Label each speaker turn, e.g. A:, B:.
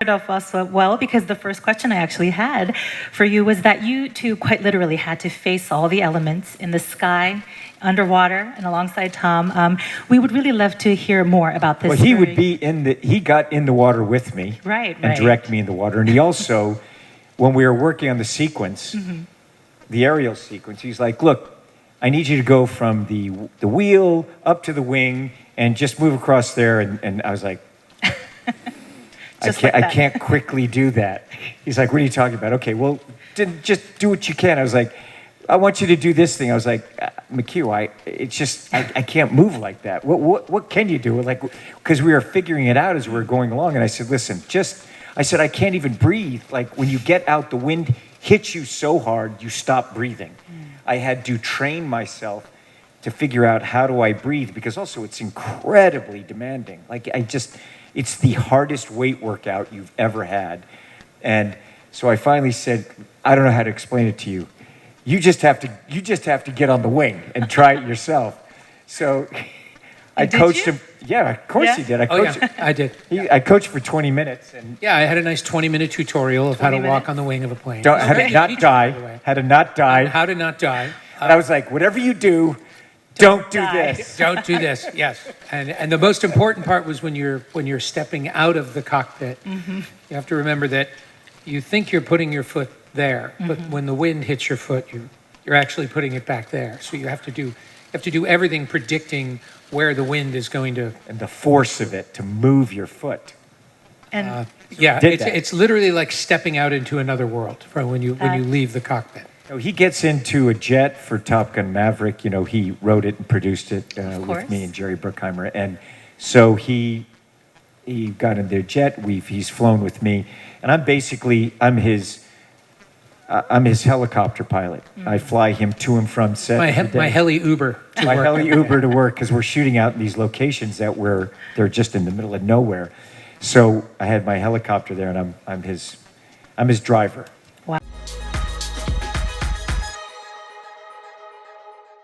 A: off also well, because the first question I actually had for you was that you two quite literally had to face all the elements in the sky, underwater, and alongside Tom. We would really love to hear more about this.
B: Well, he got in the water with me,
A: right,
B: and direct me in the water. And he also, when we were working on the sequence, the aerial sequence, he's like, look, I need you to go from the wheel up to the wing and just move across there. And I was like, I can't quickly do that. He's like, what are you talking about? Okay, well, just do what you can. I was like, I want you to do this thing. I was like, McHugh, I can't move like that. What can you do? Like, because we were figuring it out as we were going along. And I said, listen, I can't even breathe. Like, when you get out, the wind hits you so hard, you stop breathing. I had to train myself to figure out how do I breathe, because also it's incredibly demanding. Like, it's the hardest weight workout you've ever had. And so I finally said, I don't know how to explain it to you. You just have to get on the wing and try it yourself. So I coached him. Yeah, of course he did.
C: I did.
B: I coached for 20 minutes. And
C: I had a nice 20-minute tutorial of how to walk on the wing of a plane.
B: How to not die. How to not die.
C: How to not die.
B: And I was like, whatever you do, don't do this.
C: Don't do this. Yes. And the most important part was when you're stepping out of the cockpit. You have to remember that you think you're putting your foot there, but when the wind hits your foot, you're actually putting it back there. So you have to do everything predicting where the wind is going to,
B: and the force of it to move your foot.
A: And
C: it's literally like stepping out into another world when you leave the cockpit.
B: He gets into a jet for Top Gun Maverick. You know, he wrote it and produced it with me and Jerry Bruckheimer, and so he got in their jet. He's flown with me, and I'm his helicopter pilot. I fly him to and from set.
C: My heli Uber.
B: My heli Uber to work, because we're shooting out in these locations they're just in the middle of nowhere. So I had my helicopter there, and I'm his driver.